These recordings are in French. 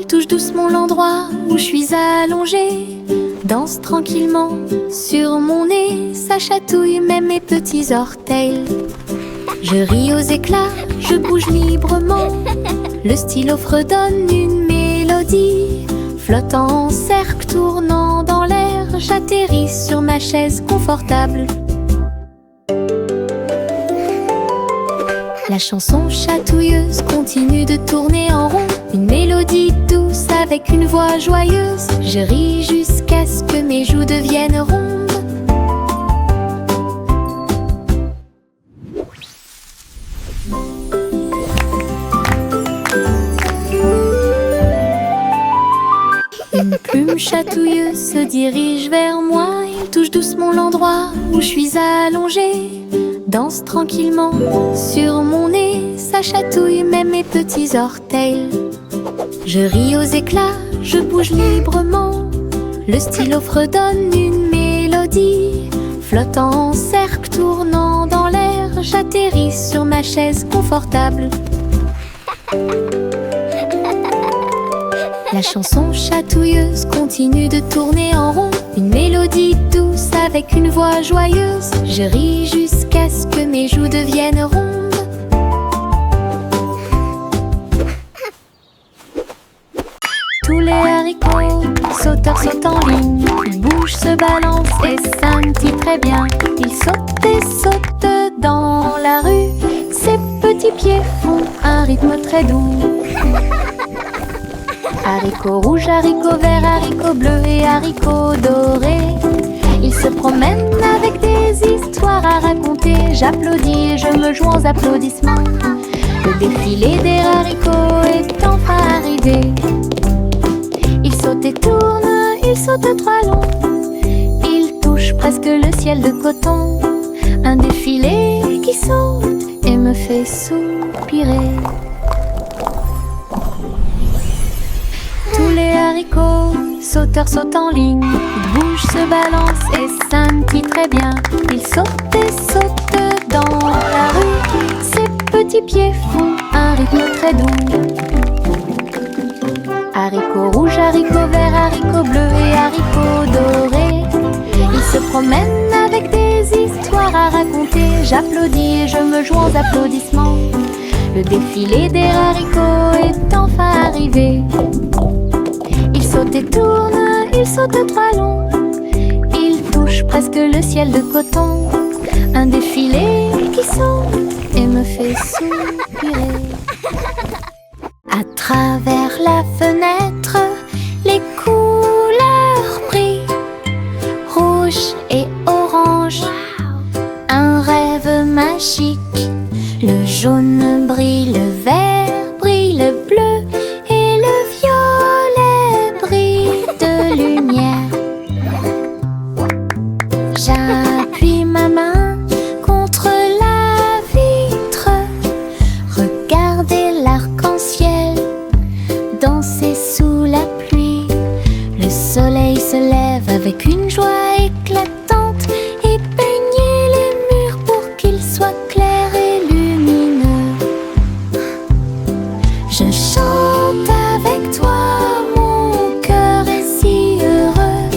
touche doucement l'endroit où je suis allongée, danse tranquillement sur mon nez, ça chatouille même mes petits orteils. Je ris aux éclats, je bouge librement, le stylo fredonne une mélodie, flottant en cercle, tournant dans l'air, j'atterris sur ma chaise confortable. La chanson chatouilleuse continue de tourner en rond, une mélodie douce avec une voix joyeuse. Je ris jusqu'à ce que mes joues deviennent rondes. Une plume chatouilleuse se dirige vers moi, il touche doucement l'endroit où je suis allongée, danse tranquillement sur mon nez, ça chatouille même mes petits orteils. Je ris aux éclats, je bouge librement, le stylo fredonne une mélodie, flottant en cercle, tournant dans l'air, j'atterris sur ma chaise confortable. La chanson chatouilleuse continue de tourner en rond, une mélodie douce avec une voix joyeuse. Je ris jusqu'à ce que mes joues deviennent rondes. Tous les haricots sauteurs sautent en ligne, ils bougent, se balancent et scintillent très bien. Ils sautent et sautent dans la rue, ses petits pieds font un rythme très doux. Haricots rouges, haricots verts, haricots bleus et haricots dorés, ils se promènent avec des histoires à raconter. J'applaudis et je me joins aux applaudissements. Le défilé des haricots est enfin arrivé. Ils sautent et tournent, ils sautent trois longs, ils touchent presque le ciel de coton. Un défilé qui saute et me fait soupirer. Tous les haricots sauteurs sautent en ligne, ils bougent, se balancent et scintillent très bien. Ils sautent et sautent dans la rue, ses petits pieds font un rythme très doux. Haricots rouges, haricots verts, haricots bleus et haricots dorés, ils se promènent avec des histoires à raconter. J'applaudis et je me joins aux applaudissements. Le défilé des haricots est enfin arrivé. Ils sautent et tournent, ils sautent trois longs, ils touchent presque le ciel de coton. Un défilé qui saute et me fait soupirer. À travers la fenêtre, les couleurs brillent, rouge et orange, un rêve magique. Le jaune brille, le vert brille, le bleu et le violet brillent de lumière. J'appuie ma main contre la vitre, regardez l'arc-en-ciel danser sous la pluie. Le soleil se lève avec une joie éclatante et peignez les murs pour qu'ils soient clairs et lumineux. Je chante avec toi, mon cœur est si heureux.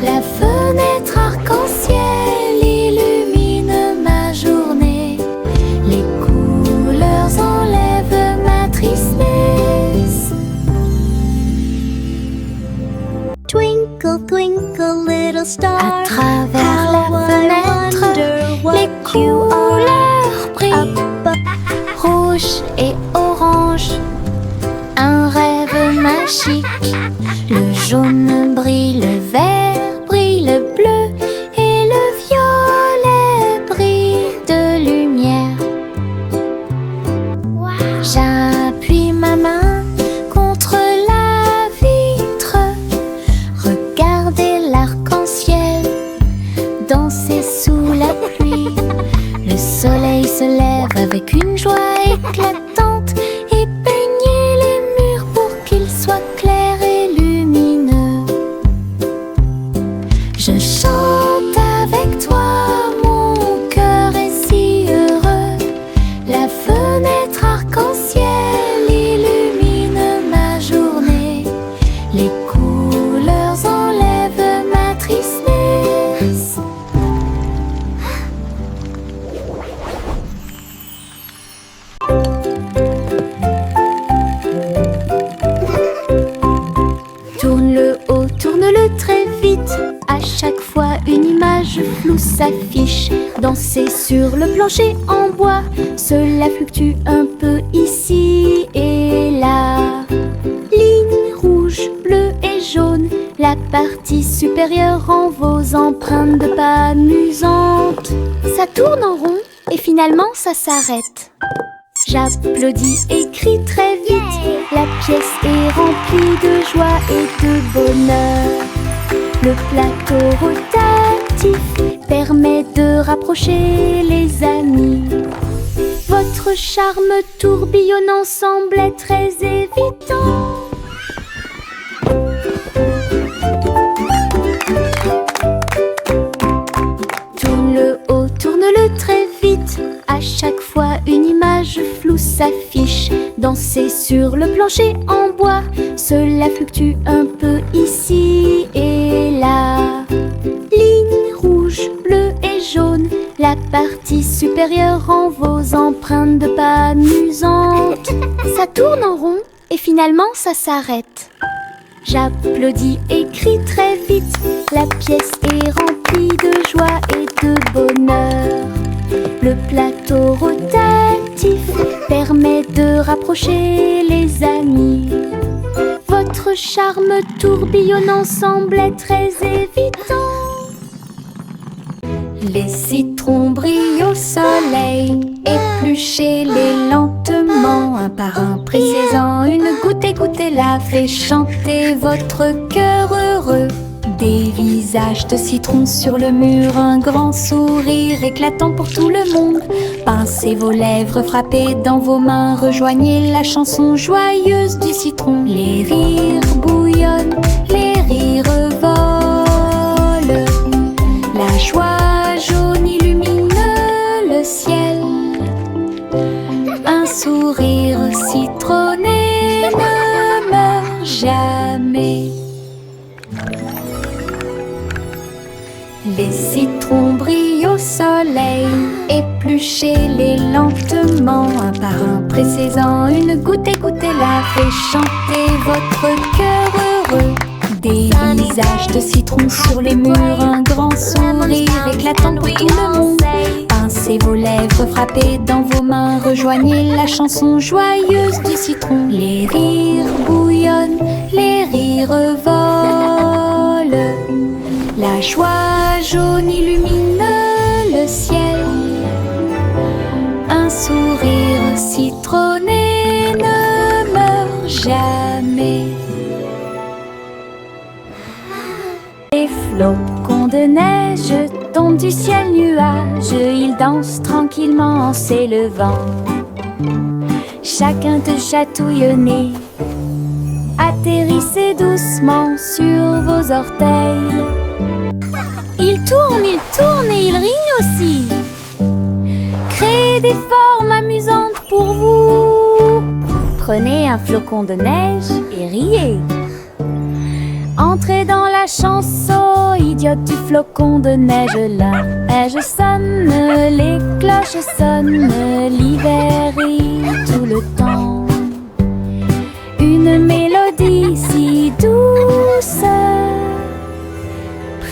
La fenêtre arc-en-ciel illumine ma journée. Les couleurs enlèvent ma tristesse. Twinkle, twinkle, little star. À travers la How I fenêtre, wonder what les you couleurs brillent, are. rouge et orange, un rêve magique. Le jaune brille, le vert brille, le bleu et le violet brillent de lumière. J'appuie ma main contre la vitre, regardez l'arc-en-ciel danser sous la pluie. Le soleil se lève avec une joie éclatante et peignez les murs pour qu'ils soient clairs et lumineux. À chaque fois une image floue s'affiche. Danser sur le plancher en bois, cela fluctue un peu ici et là. Lignes rouges, bleues et jaunes, la partie supérieure rend vos empreintes de pas amusantes. Ça tourne en rond et finalement ça s'arrête. J'applaudis et crie très vite. La pièce est remplie de joie et de bonheur. Le plateau rotatif permet de rapprocher les amis. Votre charme tourbillonnant semblait très évident. Tourne-le haut, tourne-le très vite. À chaque fois une image floue s'affiche. Danser sur le plancher en bois, cela fluctue un peu ici et là. Lignes rouges, bleues et jaunes, la partie supérieure rend vos empreintes de pas amusantes. Ça tourne en rond et finalement ça s'arrête. J'applaudis et crie très vite. La pièce est remplie de joie et de bonheur. Le plateau rotatif permet de rapprocher les amis. Votre charme tourbillonnant semblait très évident. Les citrons brillent au soleil, épluchez-les lentement, un par un, pressez-en une goutte, écoutez-la, fait chanter votre cœur heureux. Des visages de citron sur le mur, un grand sourire éclatant pour tout le monde. Pincez vos lèvres, frappez dans vos mains, rejoignez la chanson joyeuse du citron. Les rires bouillonnent, les rires volent, la joie jaune illumine le ciel. Un sourire citronné ne meurt jamais. Les citrons brillent au soleil, épluchez-les lentement, un par un, pressez-en une goutte, écoutez-la, fait chanter votre cœur heureux. Des visages de citron sur les murs, un grand sourire éclatant pour tout le monde. Pincez vos lèvres, frappez dans vos mains, rejoignez la chanson joyeuse du citron. Les rires bouillonnent, les rires volent, la joie jaune illumine le ciel. Un sourire citronné ne meurt jamais. Les flocons de neige tombent du ciel nuage, ils dansent tranquillement en s'élevant. Chacun te chatouille au nez, atterrissez doucement sur vos orteils. Ils tournent et ils rient aussi. Créez des formes amusantes pour vous. Prenez un flocon de neige et riez. Entrez dans la chanson idiote du flocon de neige. La neige sonne, les cloches sonnent, l'hiver rit tout le temps. Une mélodie si douce,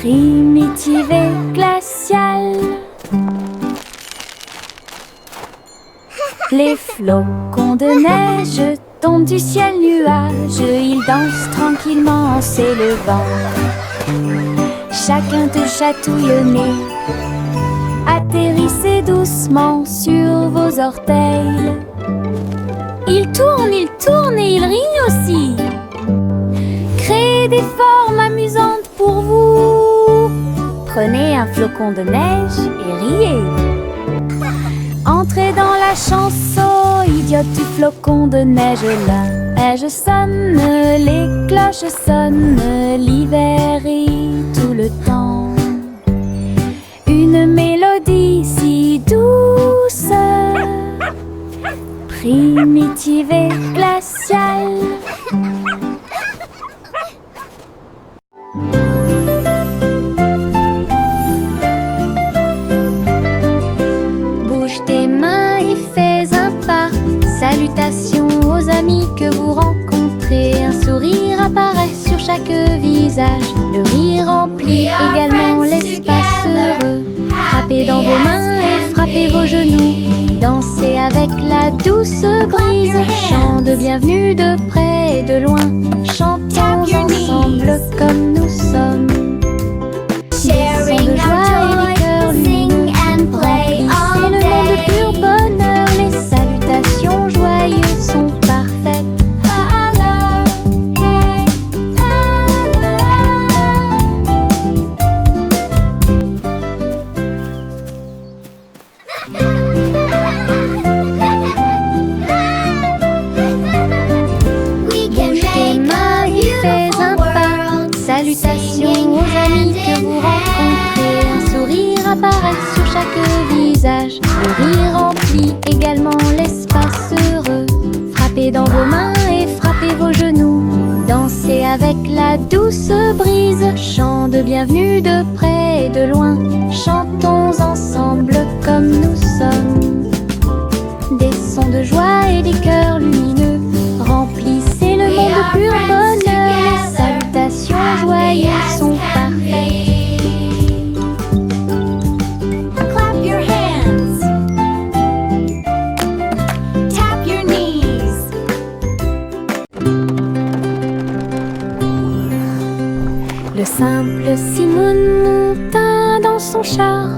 primitive et glaciale. Les flocons de neige tombent du ciel nuage, ils dansent tranquillement en s'élevant. Chacun te chatouille au nez, atterrissez doucement sur vos orteils. Ils tournent et ils rient aussi. Créez des formes amusantes pour vous. Prenez un flocon de neige et riez. Entrez dans la chanson idiote du flocon de neige. La neige sonne, les cloches sonnent, l'hiver rit tout le temps. Une mélodie si douce, primitive et glaciale. Bouge tes mains et fais un pas. Salutations aux amis que vous rencontrez. Un sourire apparaît sur chaque visage. Le rire remplit également la douce brise, chant de bienvenue de près et de loin. Chantons ensemble comme nous sommes. Sharing our joy, sing and play all C'est le monde de pur day. bonheur, les salutations joyeuses sont parfaites. We can Bouge tes make mains a et fais un beautiful pas. world. Salutations aux amis que vous rencontrez. Un sourire apparaît sur chaque visage. Le rire remplit également l'espace heureux. Frappez dans vos mains et frappez vos genoux. Dansez avec la douce brise. Chant de bienvenue de près et de loin. Chantons ensemble comme nous sommes. Des sons de joie et des cœurs lumineux remplissez le monde de pur bonheur. Les salutations joyeuses sont parfaites. Clap your hands. Tap your knees. Le simple Simone monta dans son char,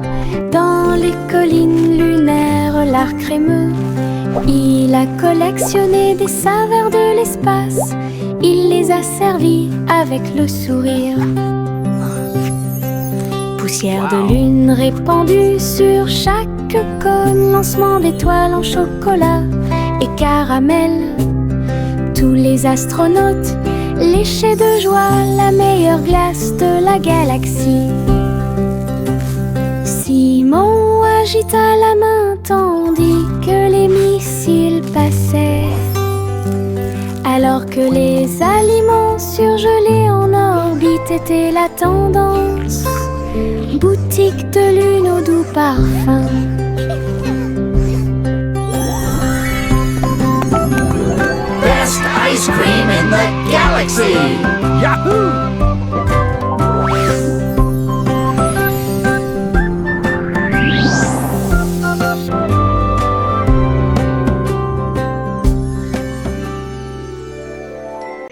dans les collines lunaires, l'art crémeux. Il a collectionné des saveurs de l'espace, il les a servis avec le sourire. Poussière de lune répandue sur chaque cône, lancement d'étoiles en chocolat et caramel. Tous les astronautes léchaient de joie la meilleure glace de la galaxie. Simon agita la main tandis que les missiles passaient. Alors que les aliments surgelés en orbite étaient la tendance. Boutique de lune au doux parfum. Best ice cream in the galaxy! Yahoo!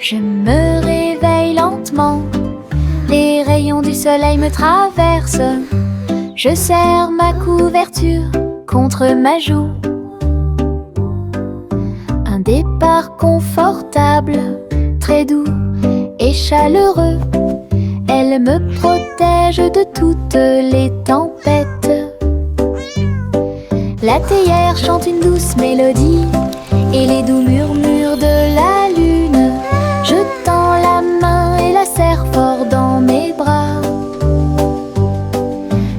Je me réveille lentement, les rayons du soleil me traversent. Je serre ma couverture contre ma joue. Un départ confortable, très doux et chaleureux. Elle me protège de toutes les tempêtes. La théière chante une douce mélodie et les doux murmures de la lune. Je tends la main et la serre fort dans mes bras.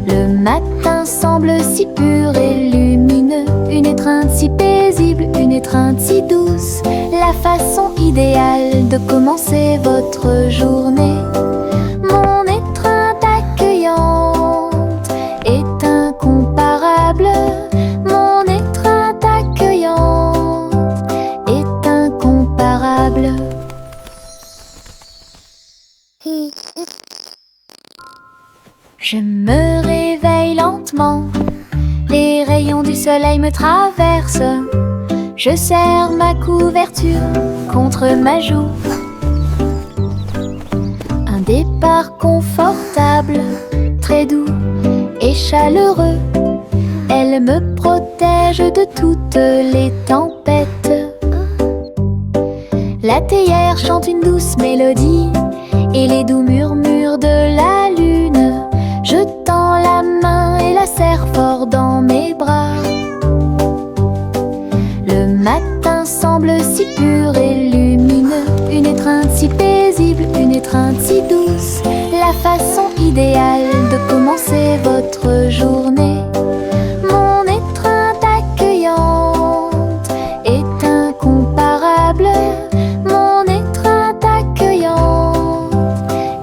Le matin semble si pur et lumineux, une étreinte si paisible, une étreinte si douce, la façon idéale de commencer votre journée. Mon étreinte accueillante est incomparable. Mon étreinte accueillante est incomparable. Je me réveille lentement, les rayons du soleil me traversent. Je serre ma couverture contre ma joue. Un départ confortable, très doux et chaleureux. Elle me protège de toutes les tempêtes. La théière chante une douce mélodie et les doux murmures de la lune. Je tends la main et la serre fort dans mes bras. Le matin semble si pur et lumineux, une étreinte si paisible, une étreinte si douce, la façon idéale de commencer votre journée. Mon étreinte accueillante est incomparable. Mon étreinte accueillante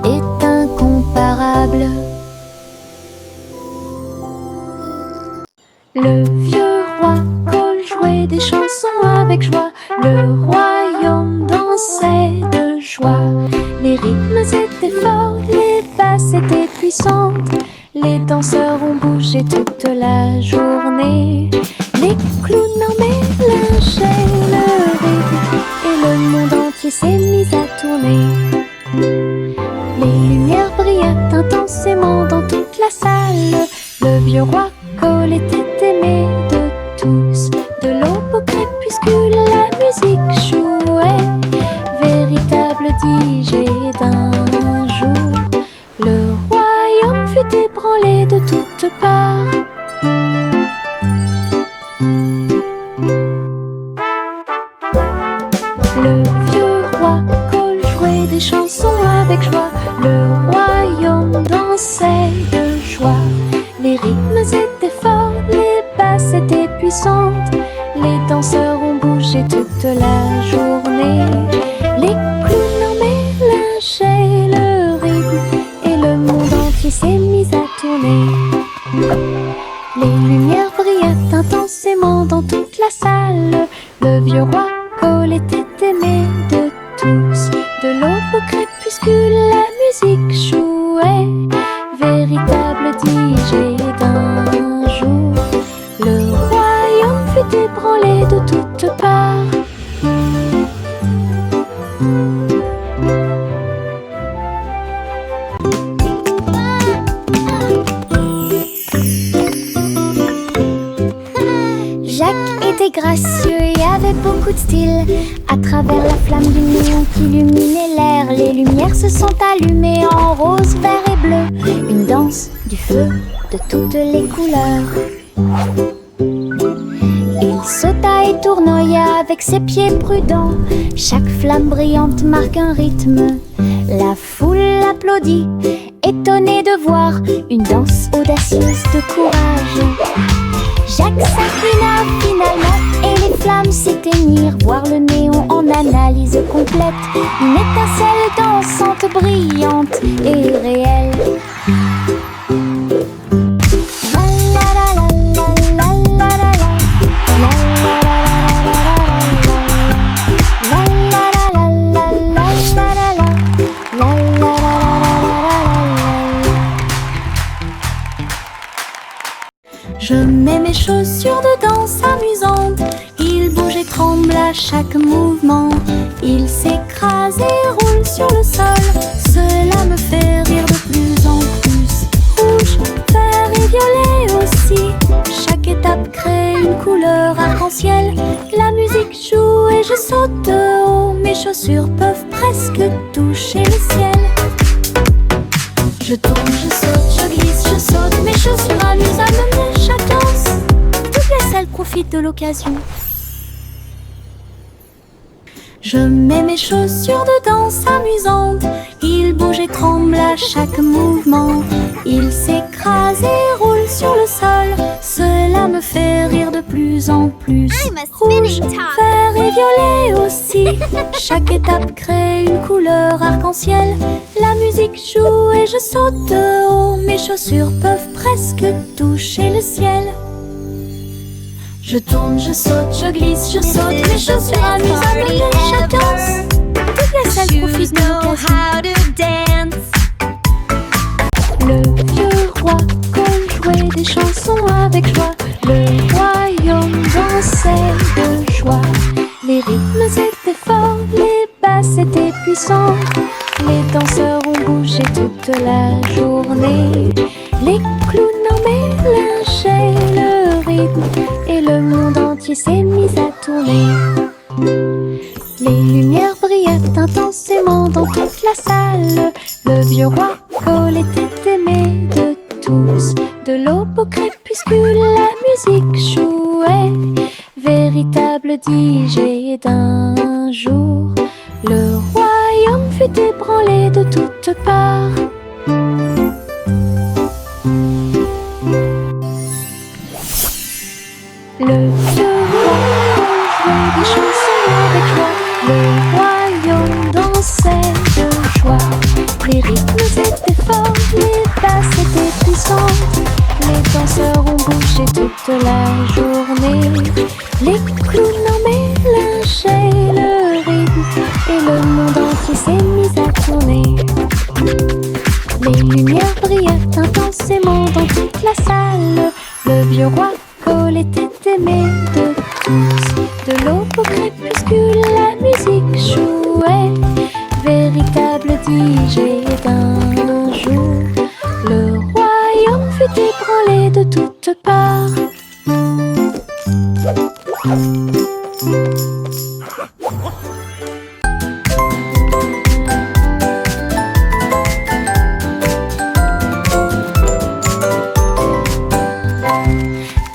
est incomparable. Le vieux roi Cole jouait des chansons avec joie. Le royaume dansait de joie. Les rythmes étaient forts, les basses étaient puissantes. Les danseurs ont bougé toute la journée. Les clowns en mélange lâché le rythme et le monde entier s'est mis à tourner. Les lumières brillaient intensément dans toute la salle. Le vieux roi Cole était aimé de tous. De l'aube au crépuscule, la musique jouait. Véritable DJ d'un jour, le royaume fut ébranlé de toutes parts. Le vieux roi Cole jouait des chansons avec joie. Le royaume dansait de joie. Les rythmes étaient forts, les basses étaient puissantes. Les danseurs ont bougé toute la journée. Les clowns armés lâchaient le rythme et le monde entier s'est mis à tourner. Les lumières brillaient intensément dans toute la salle. Le vieux roi Cole était aimé de tous. De l'aube au crépuscule, la musique jouait. Véritable DJ d'un jour, le royaume fut ébranlé de toutes parts. Jacques était gracieux et avait beaucoup de style. À travers la flamme du néon qui illuminait l'air, les lumières se sont allumées en rose, vert et bleu. Une danse du feu de toutes les couleurs. Il sauta et tournoya avec ses pieds prudents. Chaque flamme brillante marque un rythme. La foule applaudit, étonnée de voir une danse audacieuse de courage. Jacques s'inclina finalement et les flammes s'éteignirent. Voir le néon en analyse complète. Une étincelle dansante, brillante et réelle. Je mets mes chaussures de danse amusantes. Il bouge et tremble à chaque mouvement. Il s'écrase et roule sur le sol. Cela me fait rire de plus en plus. Rouge, vert et violet aussi. Chaque étape crée une couleur arc-en-ciel. La musique joue et je saute de haut. Mes chaussures peuvent presque toucher le ciel. Je tourne, je saute, je glisse, je saute. Mes chaussures amusent à mener chaque danse. Toutes les salles profitent de l'occasion. Je mets mes chaussures de danse amusantes. Il bouge et tremble à chaque mouvement. Il s'écrase et roule sur le sol. Cela me fait rire de plus en plus. Rouge, vert et violet aussi. Chaque étape crée une couleur arc-en-ciel. La musique joue et je saute de haut. Mes chaussures peuvent presque toucher le ciel. Je tourne, je saute, je glisse, je saute. Mes chaussures amusent à mener chaque danse. Toutes les salles profitent de l'occasion. Le vieux roi Cole jouait des chansons avec joie. Le royaume dansait de joie. Les rythmes étaient forts, les basses étaient puissantes. Les danseurs ont bougé toute la journée. Les clowns armés lâchaient le rythme et le monde entier s'est mis à tourner. Les lumières brillaient intensément dans toute la salle. Le vieux roi Cole était aimé de tous. De l'aube au crépuscule, la musique jouait. Véritable DJ d'un jour, le royaume fut ébranlé de toutes parts. Le vieux roi jouait des chansons avec joie. Le royaume dansait de joie. Les rythmes étaient forts, les basses étaient puissantes. Les danseurs ont bougé toute la journée. Les clowns armés lâchaient le rythme et le monde entier s'est mis à tourner. Les lumières brillaient intensément dans toute la salle. Le vieux roi Cole était aimé de tous. De l'eau âgé d'un jour, le royaume fut ébranlé de toutes parts.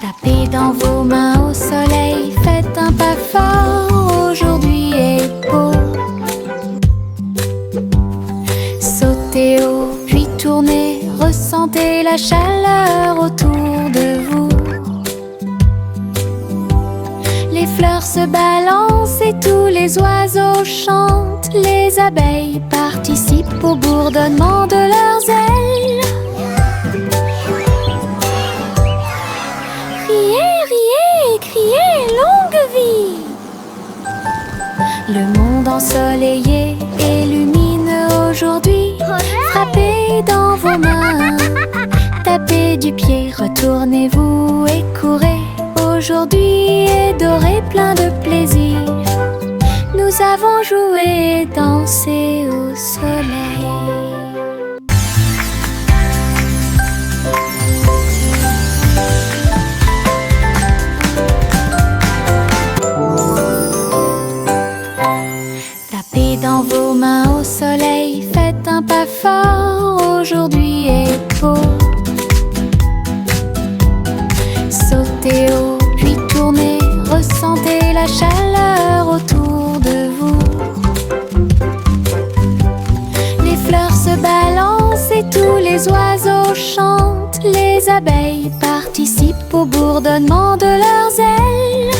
Tapez dans vos mains au soleil, faites un pas fort, aujourd'hui est beau. Sautez haut, puis tournez, ressentez la chaleur autour de vous. Les fleurs se balancent et tous les oiseaux chantent. Les abeilles participent au bourdonnement de leurs ailes. Riez, riez, criez, longue vie! Le monde ensoleillé et lumineux aujourd'hui. Frappez dans vos mains, tapez du pied, retournez-vous et courez. Aujourd'hui est doré, plein de plaisir. Nous avons joué et dansé au soleil. Tapez dans vos mains au soleil, faites un pas fort, aujourd'hui est beau. Sautez haut, puis tournez, ressentez la chaleur autour de vous. Les fleurs se balancent et tous les oiseaux chantent. Les abeilles participent au bourdonnement de leurs ailes.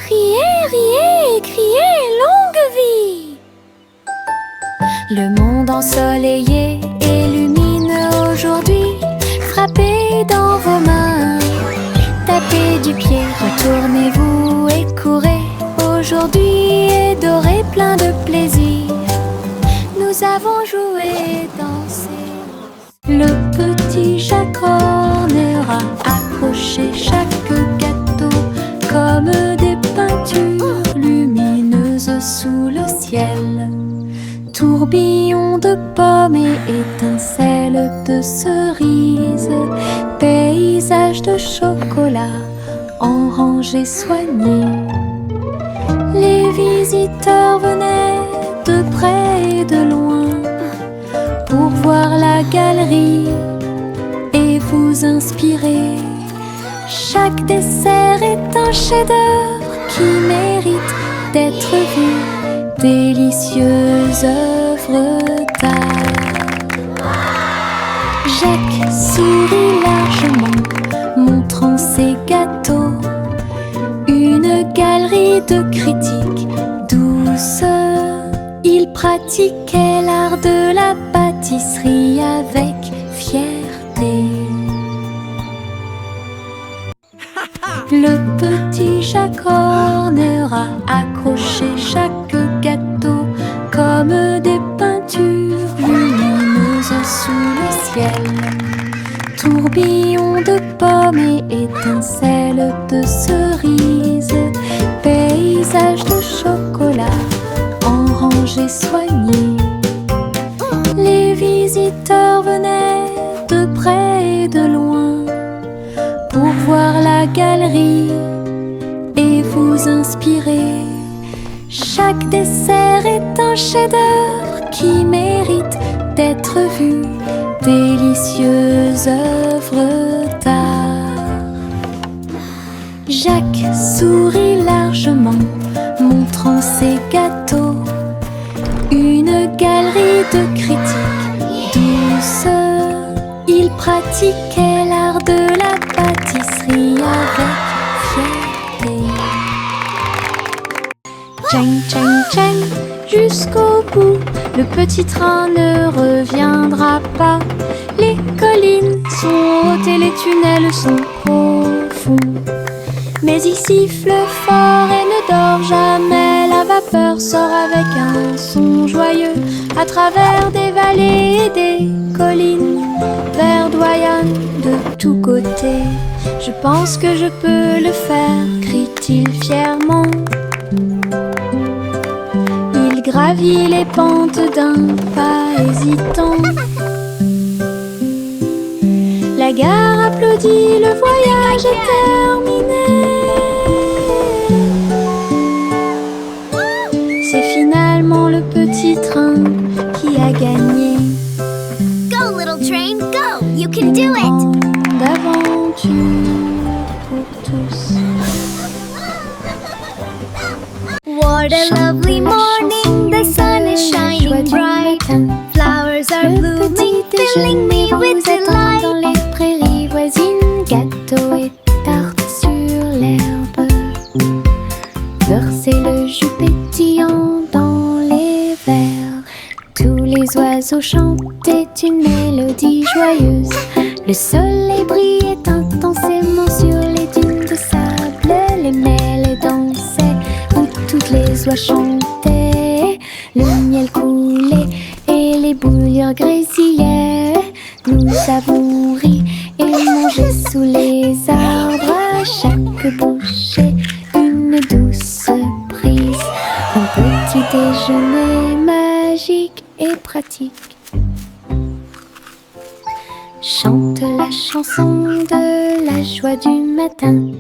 Riez, riez, criez, longue vie! Le monde ensoleillé et lumineux aujourd'hui. Frappez dans vos mains, tapez du pied, retournez-vous et courez. Aujourd'hui est doré, plein de plaisir. Nous avons joué et dansé. Le petit Jacques Horner a accroché chaque gâteau comme des peintures lumineuses sous le ciel. Tourbillon de pommes et étincelles de cerises, paysage de chocolat en rangées soignées. Les visiteurs venaient de près et de loin pour voir la galerie et vous inspirer. Chaque dessert est un chef-d'œuvre qui mérite d'être vu. Délicieuses œuvres d'art. Jacques sourit largement, montrant ses gâteaux. Une galerie de critiques douce. Il pratiquait l'art de la pâtisserie avec fierté. Le petit Jacques Horner a accroché chaque gâteau comme des peintures lumineuses sous le ciel. Tourbillon de pommes et étincelles de cerises, paysage de chocolat en rangées soignées. Les visiteurs venaient de près et de loin pour voir la galerie et vous inspirer. Chaque dessert est un chef-d'œuvre qui mérite d'être vu. Délicieuses œuvres d'art. Jacques sourit largement, montrant ses gâteaux. Une galerie de critiques douce. Il pratiquait l'art de la pâtisserie avec fierté. Tchang, tchang, tchang, jusqu'au bout, le petit train ne reviendra pas. Les collines sont hautes et les tunnels sont profonds. Mais il siffle fort et ne dort jamais. La vapeur sort avec un son joyeux à travers des vallées et des collines. Verdoyant de tous côtés. Je pense que je peux le faire, crie-t-il fièrement. gravit les pentes d'un pas hésitant. La gare applaudit, le voyage est terminé. C'est finalement le petit train qui a gagné. Go, little train, go! You can do it! D'aventure pour tous. What a lovely morning, the sun is shining bright. Flowers are blooming, filling me with delight. Dans les prairies voisines, gâteaux et tartes sur l'herbe. Beurre, c'est le jus pétillant dans les verres. Tous les oiseaux chantaient une mélodie joyeuse. Le soleil brillait intensément sur les dunes de sable. Les mêlées dansaient où toutes les oies chantaient. Le miel coulait et les bouilloires grésillaient. Nous avons ri et mangé sous les arbres. À chaque bouchée, une douce prise. Un petit déjeuner magique et pratique. Chante la chanson de la joie du matin.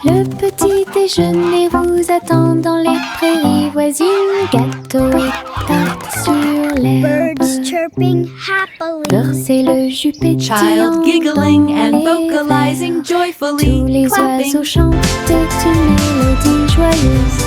Le petit déjeuner vous attend dans les prairies voisines. Gâteaux et tartes sur l'herbe. Birds chirping happily. Beurre, c'est le jus pétillant Child giggling dans and les vocalizing verres. joyfully, Tous les clapping. oiseaux chantaient une mélodie joyeuse.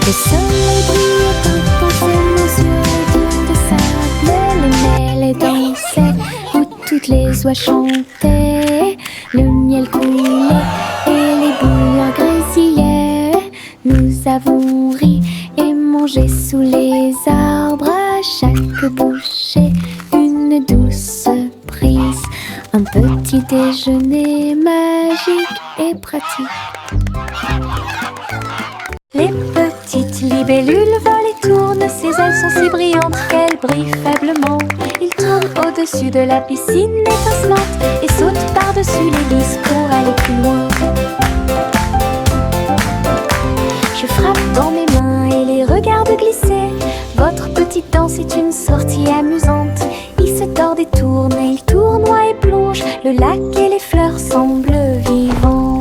Le soleil brillait intensément sur les dunes de sable. Les mêlées dansaient où toutes les oies chantaient. Le miel coulait et les bouilloires grésillaient. Nous avons ri et mangé sous les arbres. À chaque bouchée, une douce prise. Un petit déjeuner magique et pratique. Les petites libellules volent et tournent. Ses ailes sont si brillantes qu'elles brillent faiblement. Ils tournent au-dessus de la piscine étincelante et sautent par-dessus l'hélice pour aller plus loin. Je frappe dans mes mains et les regarde glisser. Votre petite danse est une sortie amusante. Il se tord et tourne et il tournoie et plonge. Le lac et les fleurs semblent vivants.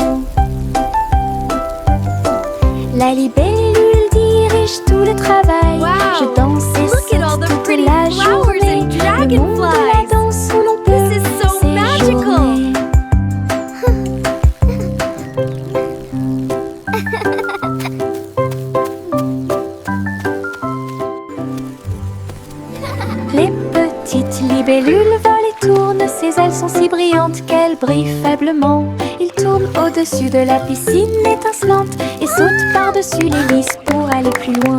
La libellule dirige tout le travail. Wow! Je danse et Look at all the saute pretty toute la flowers journée. and Le monde de dragonflies. la danse où l'on peut This is so magical. séjourner. Les petites libellules volent et tournent. Ses ailes sont si brillantes qu'elles brillent faiblement. Ils tournent au-dessus de la piscine étincelante et sautent par-dessus l'hélice pour aller plus loin.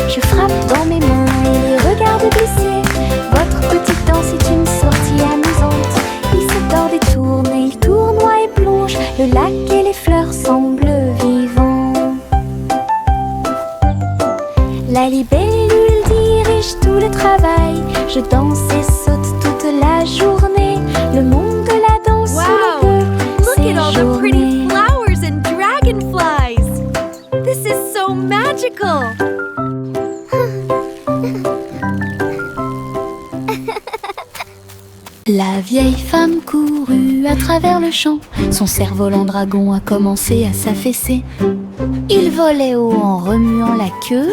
Je frappe dans mes mains et les regarde glisser. Votre petite danse est une sortie amusante. Il se tord et tourne et il tournoie et plonge. Le lac et les fleurs semblent vivants. La libellule dirige tout le travail. Je danse et saute toute la journée. Le monde de la danse où Wow! l'on Look peut at all the pretty séjourner. flowers and dragonflies. This is so magical. La vieille femme courut à travers le champ. Son cerf-volant dragon a commencé à s'affaisser. Il volait haut en remuant la queue.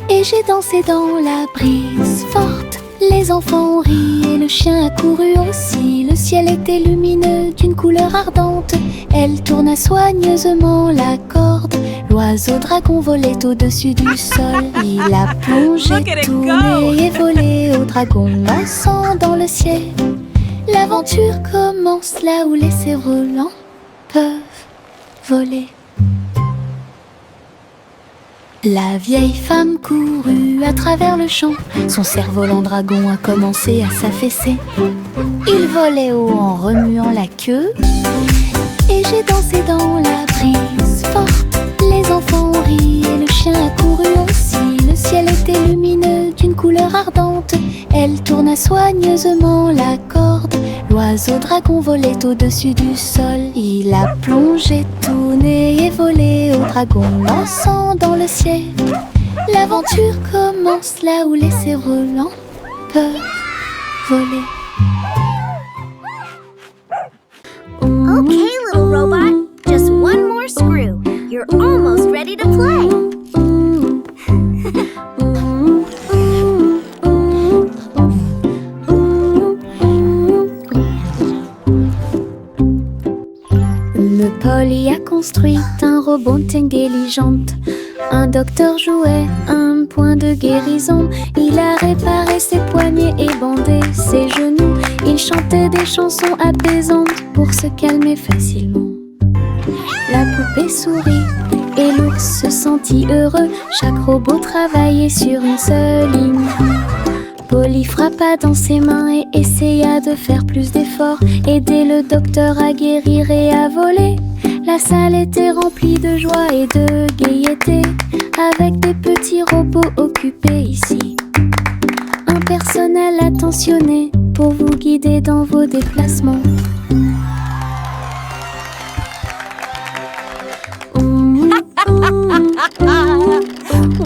Et j'ai dansé dans la brise forte. Les enfants ont ri et le chien a couru aussi. Le ciel était lumineux d'une couleur ardente. Elle tourna soigneusement la corde. L'oiseau dragon volait au-dessus du sol. Il a plongé, Look at it go. tourné et volé au dragon dansant dans le ciel. L'aventure commence là où les cerfs-volants peuvent voler. La vieille femme courut à travers le champ. Son cerf-volant dragon a commencé à s'affaisser. Il volait haut en remuant la queue. Et j'ai dansé dans la brise forte. Les enfants ont ri et le chien a couru aussi. Le ciel était lumineux d'une couleur ardente. Elle tourna soigneusement la corde. L'oiseau dragon volait au-dessus du sol. Il a plongé, tourné et volé au dragon, lançant dans le ciel. L'aventure commence là où les cerfs-volants peuvent voler. Okay, little robot, just one more screw. You're almost ready to play. Polly a construit un robot intelligente. Un docteur jouait un point de guérison. Il a réparé ses poignets et bandé ses genoux. Il chantait des chansons apaisantes pour se calmer facilement. La poupée sourit et l'ours se sentit heureux. Chaque robot travaillait sur une seule ligne. Polly frappa dans ses mains et essaya de faire plus d'efforts, aider le docteur à guérir et à voler. La salle était remplie de joie et de gaieté, avec des petits robots occupés ici. Un personnel attentionné pour vous guider dans vos déplacements.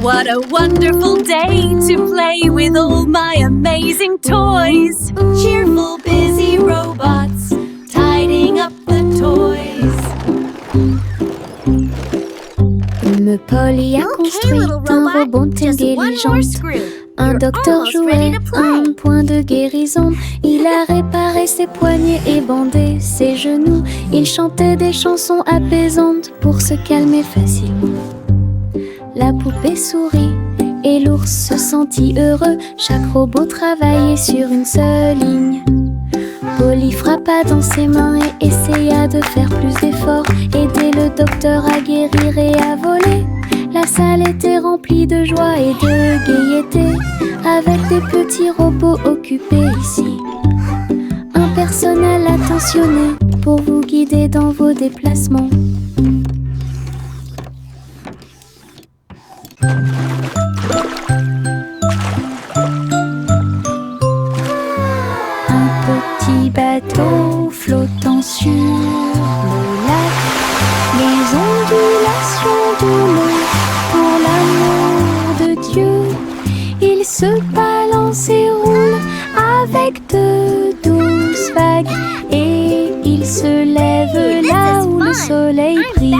What a wonderful day to play with all my amazing toys. Cheerful, busy robots, tidying up the toys. Polly a construit un robot intelligent. Un docteur jouait un point de guérison. Il a réparé ses poignets et bandé ses genoux. Il chantait des chansons apaisantes pour se calmer facilement. La poupée sourit et l'ours se sentit heureux. Chaque robot travaillait sur une seule ligne. Polly frappa dans ses mains et essaya de faire plus d'efforts, aider le docteur à guérir et à voler. La salle était remplie de joie et de gaieté, avec des petits robots occupés ici. Un personnel attentionné pour vous guider dans vos déplacements. Un petit bateau flottant sur le lac, les ondulations de l'eau, pour l'amour de Dieu. Il se balance et roule avec de douces vagues, et il se lève là où le soleil brille.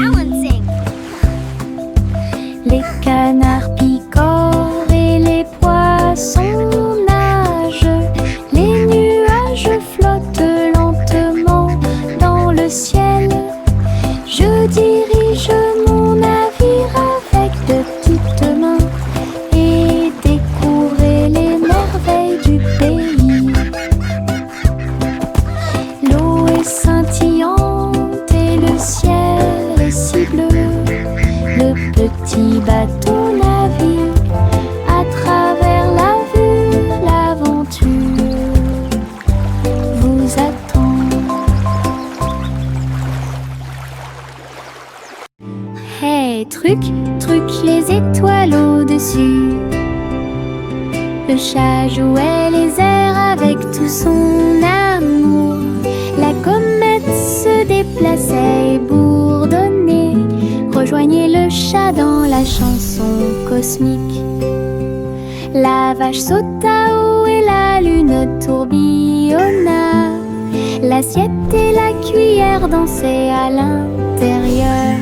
Les canards picorent et les poissons nagent. Les nuages flottent lentement dans le ciel. Je dirige mon navire avec de petites mains et découvrir les merveilles du pays. L'eau est scintillante et le ciel est si bleu. Le petit bateau navigue à travers la vue. L'aventure vous attend. Hey, truc, truc, les étoiles au-dessus. Le chat jouait les airs avec tout son amour. La comète se déplaçait et bourdonnait. Rejoignez le chat dans la chanson cosmique. La vache sauta haut et la lune tourbillonna. L'assiette et la cuillère dansaient à l'intérieur.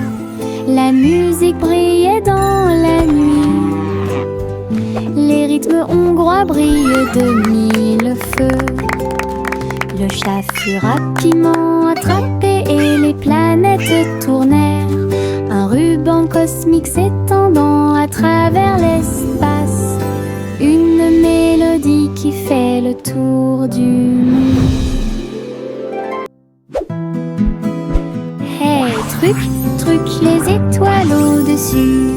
La musique brillait dans la nuit. Les rythmes hongrois brillent de mille feux. Le chat fut rapidement attrapé et les planètes tournèrent. Un ruban cosmique s'étendant à travers l'espace. Une mélodie qui fait le tour du monde. Hey, truc, truc, les étoiles au-dessus.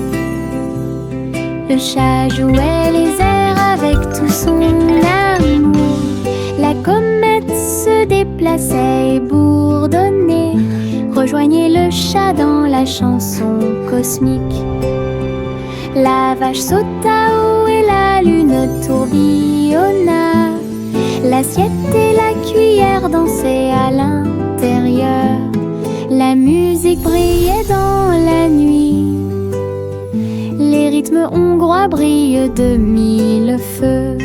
Le chat jouait les airs avec tout son amour. La comète se déplaçait et bourdonnait. Rejoignez le chat dans la chanson cosmique. La vache sauta haut et la lune tourbillonna. L'assiette et la cuillère dansaient à l'intérieur. La musique brillait dans la nuit. Les rythmes hongrois brillent de mille feux.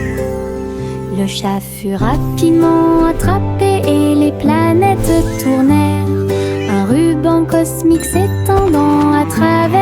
Le chat fut rapidement attrapé et les planètes tournèrent. Un ruban cosmique s'étendant à travers